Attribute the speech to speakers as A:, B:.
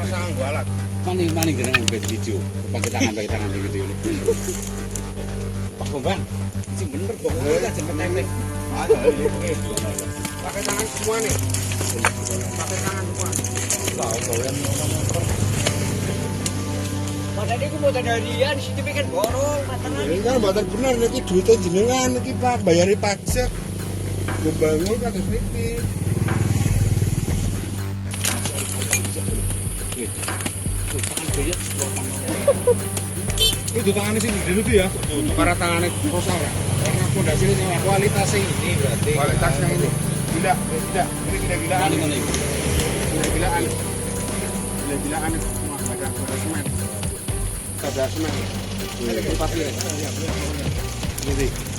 A: Pasangan bualat.
B: Mani dengan bed hijau. Pakai tangan gitu ini. Pak Bang, ini bener kok. Kita jemput tempe.
A: Ada ini. Pakai tangan semua nih. Pakai tangan semua. Tahu kalian motor.
C: Padahal itu mau harian, di situ bikin borong, matangan.
A: Ini kan batal benar, ini duitnya jenengan, ini Pak, bayari pajak. Membangun kan sedikit. Itu tangannya sih dulu tuh ya, para tangannya kosong ya. Karena fondasi ini kualitasnya ini berarti. Kualitasnya ini. Tidak, ini gila-gilaan. Gila-gilaan. Gila-gilaan. Ada semen. Ada semen. Ini pasir. Ini.